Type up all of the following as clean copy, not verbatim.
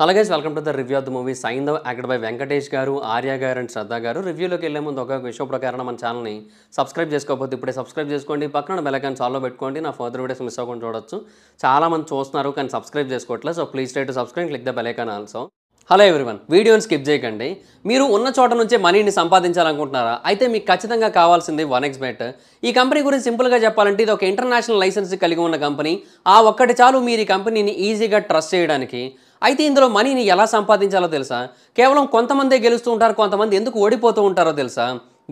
Hello guys, welcome to the review of the movie Saindhav acted by Venkatesh గారు, ఆర్య గారు and శ్రద్ధ గారు. రివ్యూలోకి వెళ్ళే ముందు ఒక విషయం ప్రకారం మన ఛానల్ని సబ్స్క్రైబ్ చేసుకోకపోతే ఇప్పుడే సబ్స్క్రైబ్ చేసుకోండి. పక్కన బెల్ ఐకాన్ ఆల్లో పెట్టుకోండి. నా ఫర్దర్ వీడియోస్ మిస్ అవ్వకుండా చూడొచ్చు. చాలామంది చూస్తున్నారు కానీ సబ్స్క్రైబ్ చేసుకోవట్లేదు. So please try to subscribe, click the bell icon also. Hello everyone, వీడియోని స్కిప్ చేయకండి. మీరు ఉన్న చోట నుంచే మనీని సంపాదించాలనుకుంటున్నారా? అయితే మీకు ఖచ్చితంగా కావాల్సింది 1xBet. ఈ కంపెనీ గురించి సింపుల్గా చెప్పాలంటే ఇది ఒక ఇంటర్నేషనల్ లైసెన్స్ కలిగి ఉన్న కంపెనీ. ఆ ఒక్కటి చాలు మీరు ఈ కంపెనీని ఈజీగా ట్రస్ట్ చేయడానికి. అయితే ఇందులో మనీని ఎలా సంపాదించాలో తెలుసా? కేవలం కొంతమందే గెలుస్తూ ఉంటారు, కొంతమంది ఎందుకు ఓడిపోతూ ఉంటారో తెలుసా?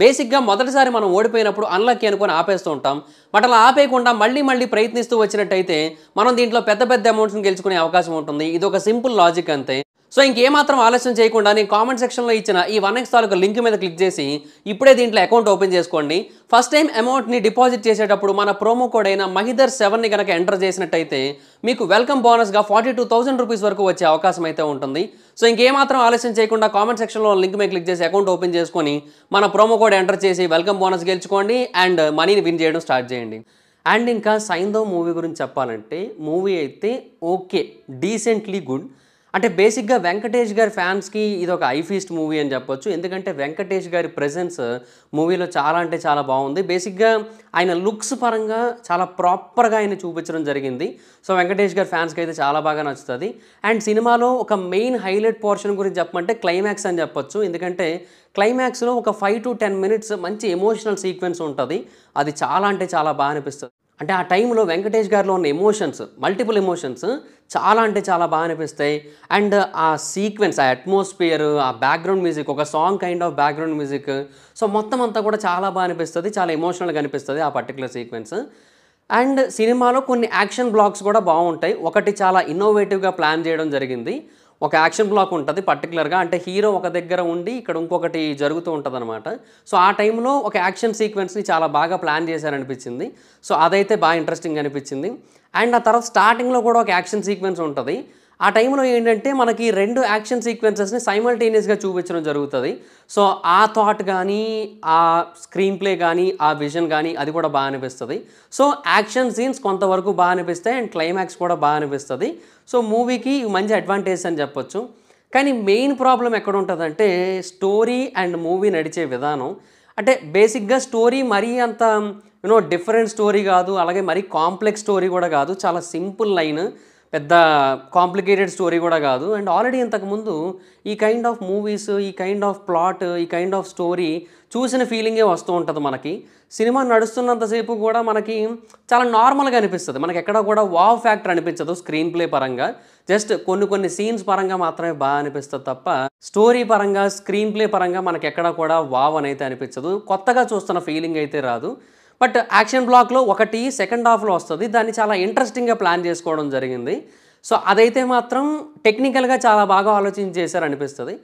బేసిక్గా మొదటిసారి మనం ఓడిపోయినప్పుడు అన్లక్కీ అనుకొని ఆపేస్తూ ఉంటాం. బట్ అలా ఆపేయకుండా మళ్ళీ ప్రయత్నిస్తూ వచ్చినట్టయితే మనం దీంట్లో పెద్ద పెద్ద అమౌంట్స్ని గెలుచుకునే అవకాశం ఉంటుంది. ఇది ఒక సింపుల్ లాజిక్ అంతే. సో ఇంకేమాత్రం ఆలస్యం చేయకుండా నేను కామెంట్ సెక్షన్లో ఇచ్చిన ఈ 1x తాలూకు లింక్ మీద క్లిక్ చేసి ఇప్పుడే దీంట్లో అకౌంట్ ఓపెన్ చేసుకోండి. ఫస్ట్ టైం అమౌంట్ని డిపాజిట్ చేసేటప్పుడు మన ప్రోమో కోడ్ అయిన మహిదర్7ని కనుక ఎంటర్ చేసినట్టయితే మీకు వెల్కమ్ బోనస్గా 42,000 రూపీస్ వరకు వచ్చే అవకాశం అయితే ఉంటుంది. సో ఇంకేమాత్రం ఆలస్యం చేయకుండా కామెంట్ సెక్షన్లో లింక్ మీద క్లిక్ చేసి అకౌంట్ ఓపెన్ చేసుకొని మన ప్రోమో కోడ్ ఎంటర్ చేసి వెల్కమ్ బోనస్ గెలుచుకోండి అండ్ మనీని విన్ చేయడం స్టార్ట్ చేయండి. అండ్ ఇంకా సైంధవ్ మూవీ గురించి చెప్పాలంటే మూవీ అయితే ఓకే, డీసెంట్లీ గుడ్. అంటే బేసిక్గా వెంకటేష్ గారి ఫ్యాన్స్కి ఇది ఒక ఐ ఫీస్ట్ మూవీ అని చెప్పొచ్చు. ఎందుకంటే వెంకటేష్ గారి ప్రెజెన్స్ మూవీలో చాలా అంటే చాలా బాగుంది. బేసిక్గా ఆయన లుక్స్ పరంగా చాలా ప్రాపర్గా ఆయన చూపించడం జరిగింది. సో వెంకటేష్ గారి ఫ్యాన్స్కి అయితే చాలా బాగా నచ్చుతుంది. అండ్ సినిమాలో ఒక మెయిన్ హైలైట్ పోర్షన్ గురించి చెప్పమంటే క్లైమాక్స్ అని చెప్పొచ్చు. ఎందుకంటే క్లైమాక్స్లో ఒక 5 to 10 minutes మంచి ఎమోషనల్ సీక్వెన్స్ ఉంటుంది. అది చాలా అంటే చాలా బాగా అనిపిస్తుంది. అంటే ఆ టైంలో వెంకటేష్ గారిలో ఉన్న ఎమోషన్స్, మల్టిపుల్ ఎమోషన్స్ చాలా అంటే చాలా బాగా అనిపిస్తాయి. అండ్ ఆ సీక్వెన్స్, ఆ అట్మాస్ఫియర్, ఆ బ్యాక్గ్రౌండ్ మ్యూజిక్, ఒక song kind of background music, so మొత్తం అంతా కూడా చాలా బాగా అనిపిస్తుంది. చాలా ఎమోషనల్గా అనిపిస్తుంది ఆ పర్టికులర్ సీక్వెన్స్. అండ్ సినిమాలో కొన్ని యాక్షన్ బ్లాక్స్ కూడా బాగుంటాయి. ఒకటి చాలా ఇన్నోవేటివ్గా ప్లాన్ చేయడం జరిగింది. ఒక యాక్షన్ బ్లాక్ ఉంటుంది పర్టికులర్గా, అంటే హీరో ఒక దగ్గర ఉండి ఇక్కడ ఇంకొకటి జరుగుతూ ఉంటుంది అనమాట. సో ఆ టైంలో ఒక యాక్షన్ సీక్వెన్స్ని చాలా బాగా ప్లాన్ చేశారనిపించింది. సో అదైతే బాగా ఇంట్రెస్టింగ్ అనిపించింది. అండ్ ఆ తర్వాత స్టార్టింగ్లో కూడా ఒక యాక్షన్ సీక్వెన్స్ ఉంటుంది. ఆ టైంలో ఏంటంటే మనకి 2 యాక్షన్ సీక్వెన్సెస్ని సైమల్టేనియస్గా చూపించడం జరుగుతుంది. సో ఆ థాట్ కానీ, ఆ స్క్రీన్ ప్లే కానీ, ఆ విజన్ కానీ అది కూడా బాగా అనిపిస్తుంది. సో యాక్షన్ సీన్స్ కొంతవరకు బాగా అనిపిస్తాయి అండ్ క్లైమాక్స్ కూడా బాగా అనిపిస్తుంది. సో మూవీకి మంచి అడ్వాంటేజ్ అని చెప్పొచ్చు. కానీ మెయిన్ ప్రాబ్లం ఎక్కడ ఉంటుందంటే స్టోరీ అండ్ మూవీ నడిచే విధానం. అంటే బేసిక్గా స్టోరీ మరీ అంత డిఫరెంట్ స్టోరీ కాదు, అలాగే మరీ కాంప్లెక్స్ స్టోరీ కూడా కాదు. చాలా సింపుల్ లైన్, పెద్ద కాంప్లికేటెడ్ స్టోరీ కూడా కాదు. అండ్ ఆల్రెడీ ఇంతకుముందు ఈ కైండ్ ఆఫ్ మూవీస్, ఈ కైండ్ ఆఫ్ ప్లాట్, ఈ కైండ్ ఆఫ్ స్టోరీ చూసిన ఫీలింగే వస్తూ ఉంటుంది మనకి. సినిమా నడుస్తున్నంతసేపు కూడా మనకి చాలా నార్మల్గా అనిపిస్తుంది. మనకి ఎక్కడ కూడా వావ్ ఫ్యాక్టర్ అనిపించదు స్క్రీన్ ప్లే పరంగా. జస్ట్ కొన్ని సీన్స్ పరంగా మాత్రమే బాగా అనిపిస్తుంది తప్ప స్టోరీ పరంగా, స్క్రీన్ ప్లే పరంగా మనకి ఎక్కడ కూడా వావ్ అని అయితే అనిపించదు. కొత్తగా చూస్తున్న ఫీలింగ్ అయితే రాదు. బట్ యాక్షన్ బ్లాక్లో ఒకటి సెకండ్ హాఫ్లో వస్తుంది. దాన్ని చాలా ఇంట్రెస్టింగ్గా ప్లాన్ చేసుకోవడం జరిగింది. సో అదైతే మాత్రం టెక్నికల్గా చాలా బాగా ఆలోచించి చేశారనిపిస్తుంది.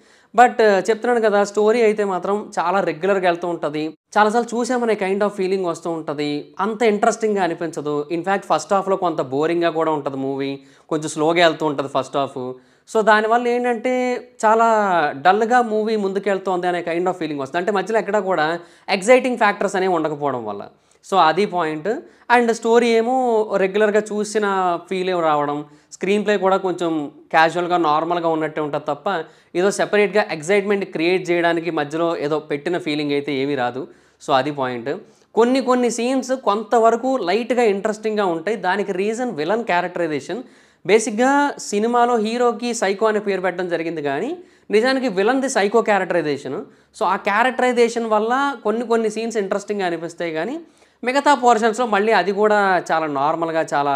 బట్ చెప్తున్నాను కదా, స్టోరీ అయితే మాత్రం చాలా రెగ్యులర్గా వెళ్తూ ఉంటుంది. చాలాసార్లు చూసామనే కైండ్ ఆఫ్ ఫీలింగ్ వస్తూ ఉంటుంది. అంత ఇంట్రెస్టింగ్గా అనిపించదు. ఇన్ఫ్యాక్ట్ ఫస్ట్ హాఫ్లో కొంత బోరింగ్గా కూడా ఉంటుంది మూవీ. కొంచెం స్లోగా వెళ్తూ ఉంటుంది ఫస్ట్ హాఫ్. సో దానివల్ల ఏంటంటే చాలా డల్గా మూవీ ముందుకెళ్తోంది అనే కైండ్ ఆఫ్ ఫీలింగ్ వస్తుంది. అంటే మధ్యలో ఎక్కడ కూడా ఎగ్జైటింగ్ ఫ్యాక్టర్స్ అనేవి ఉండకపోవడం వల్ల. సో అది పాయింట్. అండ్ స్టోరీ ఏమో రెగ్యులర్గా చూసిన ఫీల్ రావడం, స్క్రీన్ ప్లే కూడా కొంచెం క్యాజువల్గా నార్మల్గా ఉన్నట్టే ఉంటుంది తప్ప ఏదో సెపరేట్గా ఎగ్జైట్మెంట్ క్రియేట్ చేయడానికి మధ్యలో ఏదో పెట్టిన ఫీలింగ్ అయితే ఏమీ రాదు. సో అది పాయింట్. కొన్ని సీన్స్ కొంతవరకు లైట్గా ఇంట్రెస్టింగ్గా ఉంటాయి. దానికి రీజన్ విలన్ క్యారెక్టరైజేషన్. బేసిక్గా సినిమాలో హీరోకి సైకో అనే పేరు పెట్టడం జరిగింది కానీ నిజానికి విలన్ది సైకో క్యారెక్టరైజేషన్. సో ఆ క్యారెక్టరైజేషన్ వల్ల కొన్ని సీన్స్ ఇంట్రెస్టింగ్గా అనిపిస్తాయి కానీ మిగతా పోర్షన్స్లో మళ్ళీ అది కూడా చాలా నార్మల్గా, చాలా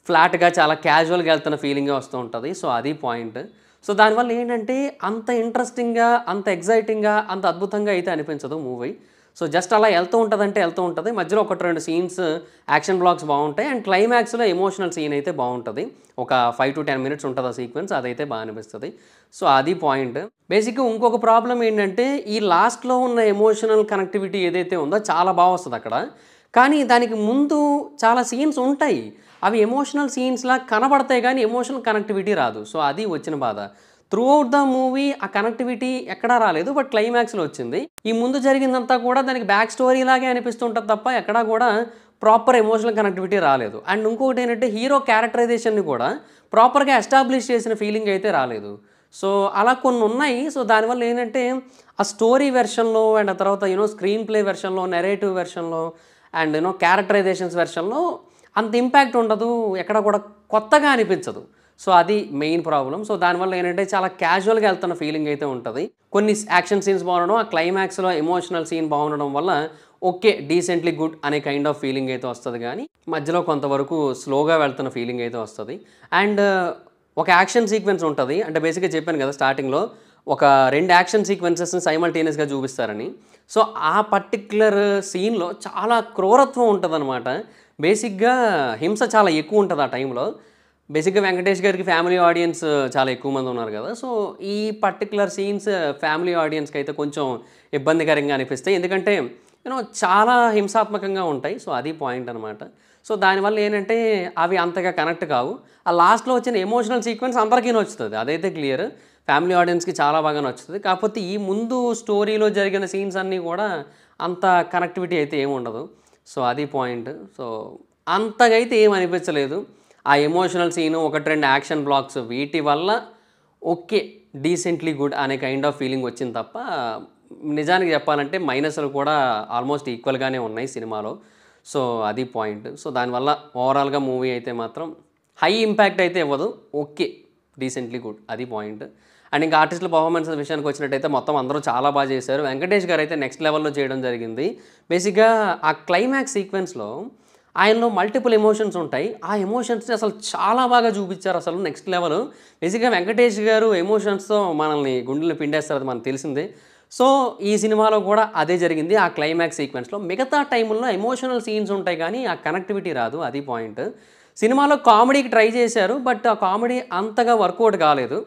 ఫ్లాట్గా, చాలా క్యాజువల్గా వెళ్తున్న ఫీలింగే వస్తూ ఉంటుంది. సో అది పాయింట్. సో దానివల్ల ఏంటంటే అంత ఇంట్రెస్టింగ్గా, అంత ఎగ్జైటింగ్గా, అంత అద్భుతంగా అయితే అనిపించదు మూవీ. సో జస్ట్ అలా వెళ్తూ ఉంటుంది. మధ్యలో 1-2 సీన్స్ యాక్షన్ బ్లాక్స్ బాగుంటాయి అండ్ క్లైమాక్స్లో ఎమోషనల్ సీన్ అయితే బాగుంటుంది. ఒక 5 to 10 minutes ఉంటుంది ఆ సీక్వెన్స్, అదైతే బాగా అనిపిస్తుంది. సో అది పాయింట్. బేసిక్గా ఇంకొక ప్రాబ్లం ఏంటంటే ఈ లాస్ట్లో ఉన్న ఎమోషనల్ కనెక్టివిటీ ఏదైతే ఉందో చాలా బాగా వస్తుంది అక్కడ. కానీ దానికి ముందు చాలా సీన్స్ ఉంటాయి, అవి ఎమోషనల్ సీన్స్లా కనబడతాయి కానీ ఎమోషనల్ కనెక్టివిటీ రాదు. సో అది వచ్చిన బాధ. త్రూఅవుట్ ద మూవీ ఆ కనెక్టివిటీ ఎక్కడా రాలేదు, బట్ క్లైమాక్స్లో వచ్చింది. ఈ ముందు జరిగిందంతా కూడా దానికి బ్యాక్ స్టోరీ లాగే అనిపిస్తుంటుంది తప్ప ఎక్కడా కూడా ప్రాపర్ ఎమోషనల్ కనెక్టివిటీ రాలేదు. అండ్ ఇంకొకటి ఏంటంటే హీరో క్యారెక్టరైజేషన్‌ని కూడా ప్రాపర్‌గా ఎస్టాబ్లిష్ చేసిన ఫీలింగ్ అయితే రాలేదు. సో, అలా కొన్ని ఉన్నాయి. సో, దానివల్ల ఏంటంటే ఆ స్టోరీ వెర్షన్‌లో అండ్ ఆ తర్వాత స్క్రీన్ ప్లే వెర్షన్‌లో, నెరేటివ్ వెర్షన్‌లో అండ్ క్యారెక్టరైజేషన్స్ వెర్షన్‌లో అంత ఇంపాక్ట్ ఉండదు. ఎక్కడ కూడా కొత్తగా అనిపించదు. సో, అది మెయిన్ ప్రాబ్లమ్. సో, దానివల్ల ఏంటంటే చాలా క్యాజువల్‌గా ఎళ్తున్న ఫీలింగ్ అయితే ఉంటది. కొన్ని యాక్షన్ సీన్స్ బాగుండడం, ఆ క్లైమాక్స్‌లో ఎమోషనల్ సీన్ బాగుండడం వల్ల ఓకే. డీసెంట్‌లీ గుడ్ అనే కైండ్ ఆఫ్ ఫీలింగ్ అయితే వస్తది గానీ, మధ్యలో కొంతవరకు స్లోగా వెళ్తున్న ఫీలింగ్ అయితే వస్తది. అండ్ ఒక యాక్షన్ సీక్వెన్స్ ఉంటది. అంటే బేసిక్‌గా చెప్పాను కదా! స్టార్టింగ్‌లో ఒక 2 యాక్షన్ సీక్వెన్సెస్‌ని సైమల్టేనియస్‌గా చూపిస్తారని. సో, ఆ పర్టిక్యులర్ సీన్‌లో చాలా క్రూరత్వం ఉంటదనమాట. బేసిక్‌గా హింస చాలా ఎక్కువుంటది ఆ టైంలో. బేసిక్‌గా వెంకటేష్ గారికి ఫ్యామిలీ ఆడియన్స్ చాలా ఎక్కువ మంది ఉన్నారు కదా! సో, ఈ పర్టిక్యులర్ సీన్స్ ఫ్యామిలీ ఆడియన్స్‌కైతే కొంచెం ఇబ్బందికరంగా అనిపిస్తాయి. ఎందుకంటే చాలా హింసాత్మకంగా ఉంటాయి. సో, అది పాయింట్ అనమాట. సో, దానివల్ల ఏంటంటే అవి అంతగా కనెక్ట్ కావు. ఆ లాస్ట్‌లో వచ్చిన ఎమోషనల్ సీక్వెన్స్ అందరికీ నచ్చుతది. అదైతే క్లియర్. ఫ్యామిలీ ఆడియన్స్‌కి చాలా బాగా నచ్చుతది. కాకపోతే ఈ ముందు స్టోరీలో జరిగిన సీన్స్ అన్నీ కూడా అంత కనెక్టివిటీ అయితే ఏమి ఉండదు. సో, అది పాయింట్. సో, అంతగా అయితే ఏమి అనిపించలేదు. ఆ ఎమోషనల్ సీను, 1, 2 యాక్షన్ బ్లాక్స్ వీటి వల్ల ఓకే. డీసెంట్‌లీ గుడ్ అనే కైండ్ ఆఫ్ ఫీలింగ్ వచ్చింది తప్ప, నిజానికి చెప్పాలంటే మైనస్‌లు కూడా ఆల్మోస్ట్ ఈక్వల్‌గానే ఉన్నాయి సినిమాలో. సో, అది పాయింట్. సో, దానివల్ల ఓవరాల్‌గా మూవీ అయితే మాత్రం హై ఇంపాక్ట్ అయితే ఇవ్వదు. ఓకే. డీసెంట్‌లీ గుడ్ అది పాయింట్. అండ్ ఇంకా ఆర్టిస్టుల పర్ఫార్మెన్స్ విషయానికి వచ్చినట్టయితే మొత్తం అందరూ చాలా బాగా చేశారు. వెంకటేష్ గారైతే నెక్స్ట్ లెవెల్‌లో చేయడం జరిగింది. బేసిక్‌గా ఆ క్లైమాక్స్ సీక్వెన్స్‌లో ఆయనలో మల్టిపుల్ ఎమోషన్స్ ఉంటాయి. ఆ ఎమోషన్స్‌ని అసలు చాలా బాగా చూపిచ్చారు అసలు నెక్స్ట్ లెవెల్. బేసిక్‌గా వెంకటేష్ గారు ఎమోషన్స్‌తో మనల్ని గుండెల్లో పిండేస్తారు అది మనకు తెలిసిందే. సో, ఈ సినిమాలో కూడా అదే జరిగింది. ఆ క్లైమాక్స్ సీక్వెన్స్‌లో. మిగతా టైముల్లో ఎమోషనల్ సీన్స్ ఉంటాయి గానీ, ఆ కనెక్టివిటీ రాదు. అది పాయింట్. సినిమాలో కామెడీకి ట్రై చేశారు. బట్ ఆ కామెడీ అంతగా వర్కౌట్ కాలేదు.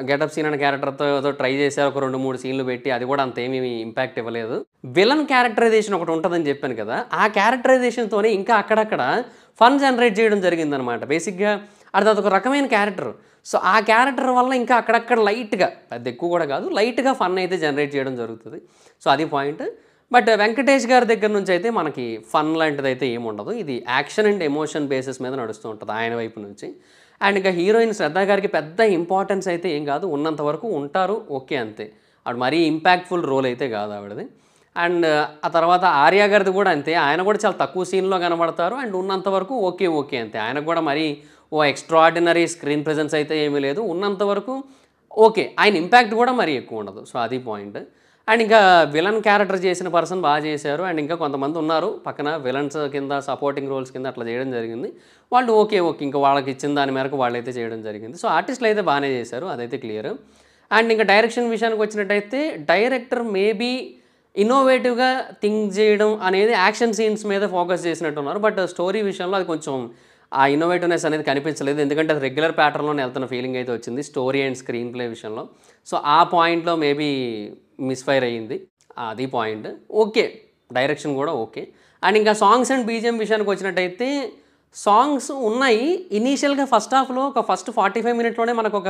గెటప్ సీన్ అనే క్యారెక్టర్‌తో ఏదో ట్రై చేశారు. ఒక 2, 3 సీన్‌లు పెట్టి అది కూడా అంతేమీ ఇంపాక్ట్ ఇవ్వలేదు. విలన్ క్యారెక్టరైజేషన్ ఒకటి ఉంటదని చెప్పాను కదా! ఆ క్యారెక్టరైజేషన్‌తోనే ఇంకా అక్కడక్కడ ఫన్ జనరేట్ చేయడం జరిగిందనమాట. బేసిక్‌గా అదొక రకమైన క్యారెక్టర్. సో, ఆ క్యారెక్టర్ వల్ల ఇంకా అక్కడక్కడ లైట్‌గా పెద్ద ఎక్కువ కూడా కాదు. లైట్‌గా ఫన్ అయితే జనరేట్ చేయడం జరుగుతది. సో, అది పాయింట్. బట్ వెంకటేష్ గారి దగ్గర నుంచి అయితే మనకి ఫన్ లాంటిదైతే ఏముండదు. ఇది యాక్షన్ అండ్ ఎమోషన్ బేసిస్ మీద నడుస్తూ ఉంటది ఆయన వైపు నుంచి. అండ్ ఇంకా హీరోయిన్ శ్రద్ధ గారికి పెద్ద ఇంపార్టెన్స్ అయితే ఏం కాదు. ఉన్నంత వరకు ఉంటారు. ఓకే అంతే. ఆవిడ మరీ ఇంపాక్ట్‌ఫుల్ రోల్ అయితే కాదు ఆవిడది. అండ్ ఆ తర్వాత ఆర్య గారిది కూడా అంతే. ఆయన కూడా చాలా తక్కువ సీన్‌లో కనబడతారు. అండ్ ఉన్నంత వరకు ఓకే. ఓకే అంతే. ఆయనకు కూడా మరీ ఎక్స్ట్రార్డినరీ స్క్రీన్ ప్రెజెన్స్ అయితే ఏమీ లేదు. ఉన్నంత వరకు ఓకే. ఆయన ఇంపాక్ట్ కూడా మరీ ఎక్కువ ఉండదు. సో, అది పాయింట్. అండ్ ఇంకా విలన్ క్యారెక్టర్ చేసిన పర్సన్ బాగా చేశారు. అండ్ ఇంకా కొంతమంది ఉన్నారు పక్కన విలన్స్ కింద సపోర్టింగ్ రోల్స్ కింద అట్లా చేయడం జరిగింది. వాళ్ళు ఓకే. ఓకే. ఇంకా వాళ్ళకి ఇచ్చిన దాని మేరకు వాళ్ళైతే చేయడం జరిగింది. సో, ఆర్టిస్టులు అయితే బాగానే చేశారు. అదైతే క్లియర్. అండ్ ఇంకా డైరెక్షన్ విషయానికి వచ్చినట్టయితే డైరెక్టర్ మేబీ ఇన్నోవేటివ్‌గా థింక్ చేయడం అనేది యాక్షన్ సీన్స్ మీద ఫోకస్ చేసినట్టున్నారు. బట్ స్టోరీ విషయంలో అది కొంచెం ఆ ఇన్నోవేటివ్‌నెస్ అనేది కనిపించలేదు. ఎందుకంటే అది రెగ్యులర్ ప్యాటర్న్‌లోనే వెళ్తున్న ఫీలింగ్ అయితే వచ్చింది. స్టోరీ అండ్ స్క్రీన్ ప్లే విషయంలో. సో, ఆ పాయింట్‌లో మేబీ మిస్‌ఫైర్ అయ్యింది. అది పాయింట్. ఓకే. డైరెక్షన్ కూడా ఓకే. అండ్ ఇంకా సాంగ్స్ అండ్ బీజీఎం విషయానికి వచ్చినట్టయితే సాంగ్స్ ఉన్నాయి. ఇనీషియల్‌గా ఫస్ట్ హాఫ్‌లో ఒక ఫస్ట్ 45 మినిట్స్‌లోనే మనకొక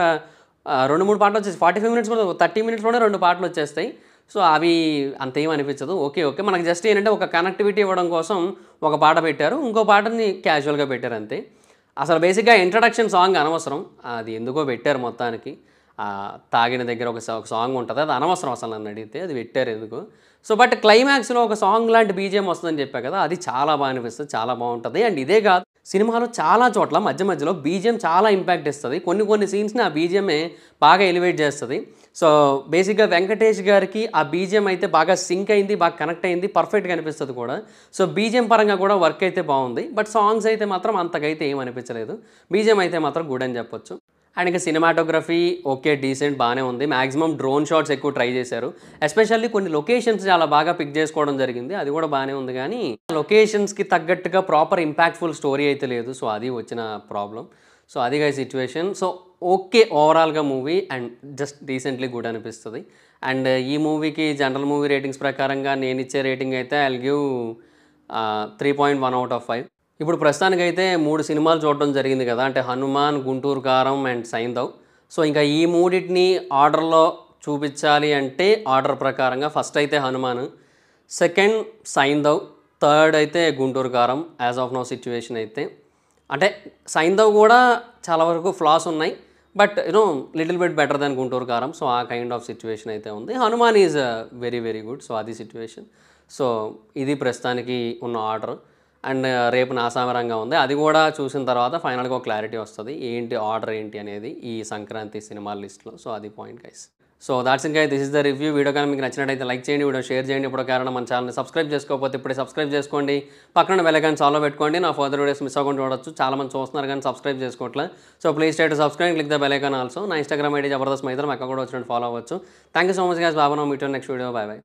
2, 3 పాటలు వచ్చేసి 45 మినిట్స్ కూడా 30 మినిట్స్‌లోనే 2 పాటలు వచ్చేస్తాయి. సో, అవి అంతేం అనిపించదు. ఓకే. ఓకే. మనకు జస్ట్ ఏంటంటే ఒక కనెక్టివిటీ ఇవ్వడం కోసం ఒక పాట పెట్టారు. ఇంకో పాటని క్యాజువల్‌గా పెట్టారు అంతే. అసలు బేసిక్‌గా ఇంట్రడక్షన్ సాంగ్ అనవసరం. అది ఎందుకో పెట్టారు మొత్తానికి. తాగిన దగ్గర ఒక సాంగ్ ఉంటది. అది అనవసరం అసలు నన్నడిగితే. అది పెట్టారు ఎందుకో. సో, బట్ క్లైమాక్స్‌లో ఒక సాంగ్ లాంటి బీజీఎం వస్తదని చెప్పా కదా! అది చాలా బా అనిపిస్తది. చాలా బావుంటది. అండ్ ఇదే కాదు సినిమాలో చాలా చోట్ల మధ్య మధ్యలో బీజీఎం చాలా ఇంపాక్ట్ ఇస్తది. కొన్ని కొన్ని సీన్స్‌ని ఆ బీజీఎమే బాగా ఎలివేట్ చేస్తది. సో, బేసిక్‌గా వెంకటేష్ గారికి ఆ బీజీఎం అయితే బాగా సింక్ అయింది. బాగా కనెక్ట్ అయింది. పర్ఫెక్ట్‌గా అనిపిస్తది కూడా. సో, బీజీఎం పరంగా కూడా వర్క్ అయితే బావుంది. బట్ సాంగ్స్ అయితే మాత్రం అంతగా అయితే ఏమి అనిపించలేదు. బీజీఎం అయితే మాత్రం గుడ్ అని చెప్పొచ్చు. అండ్ ఇంకా సినిమాటోగ్రఫీ ఓకే. డీసెంట్ బానే ఉంది. మాక్సిమం డ్రోన్ షాట్స్ ఎక్కువ ట్రై చేశారు. ఎస్పెషల్లీ కొన్ని లొకేషన్స్ చాలా బాగా పిక్ చేసుకోవడం జరిగింది. అది కూడా బానే ఉంది గానీ, లొకేషన్స్‌కి తగ్గట్టుగా ప్రాపర్ ఇంపాక్ట్‌ఫుల్ స్టోరీ అయితే లేదు. సో, అది వచ్చిన ప్రాబ్లమ్. సో, అది గైస్ సిట్యుయేషన్. So, okay. ఓవరాల్‌గా movie and just decently good అనిపిస్తది. అండ్ ఈ మూవీకి జనరల్ మూవీ రేటింగ్స్ ప్రకారంగా నేనిచ్చే రేటింగ్ అయితే I will give 3.1 out of 5. ఇప్పుడు ప్రస్తుతానికైతే 3 సినిమాలు చూడడం జరిగింది కదా! అంటే 'హనుమాన్', 'గుంటూరు కారం' అండ్ 'సైంధవ్'. సో, ఇంకా ఈ మూడిటిని ఆర్డర్‌లో చూపించాలి అంటే ఆర్డర్ ప్రకారంగా ఫస్ట్ అయితే 'హనుమాన్', సెకండ్ 'సైంధవ్', థర్డ్ అయితే గుంటూరు కారం యాజ్ ఆఫ్ నౌ సిచ్యువేషన్ అయితే. అంటే సైంధవ్ కూడా చాలా వరకు ఫ్లాస్ ఉన్నాయి. But little bit better than Guntur కారం. సో ఆ కైండ్ ఆఫ్ సిచ్యువేషన్ అయితే ఉంది. Hanuman is very very good. So అది సిచ్యువేషన్. సో ఇది ప్రస్తుతానికి ఉన్న ఆర్డర్. అండ్ రేపు నాసామరంగా ఉంది. అది కూడా చూసిన తర్వాత ఫైనల్గా ఒక క్లారిటీ వస్తుంది ఏంటి ఆర్డర్ ఏంటి అనేది ఈ సంక్రాంతి సినిమాల లిస్ట్లో. సో అది point guys. So that's in guys, this is the review. Video కానీ మీకు నచ్చినట్టయితే లైక్ చేయండి, వీడియో షేర్ చేయండి. ఇప్పుడు కారణం మన ఛానల్ని సబ్స్క్రైబ్ చేసుకోకపోతే ఇప్పుడే సబ్స్క్రైబ్ చేసుకోండి. పక్కన బెల్ ఐకాన్ ఆల్లో పెట్టుకోండి. నా ఫర్దర్ వీడియోస్ మిస్ అవ్వకుండా చూడొచ్చు. చాలా మంది చూస్తున్నారు కానీ సబ్స్క్రైబ్ చేసుకోవట్లేదు. So please try to subscribe, click the bell icon also. నా ఇన్స్టాగ్రామ్ ఐడి జబర్దస్త్ మైత్రం, అక్కడ కూడా వచ్చినట్టు ఫాలో అవ్వచ్చు. Thank you so much guys. Baba meet next video. By by.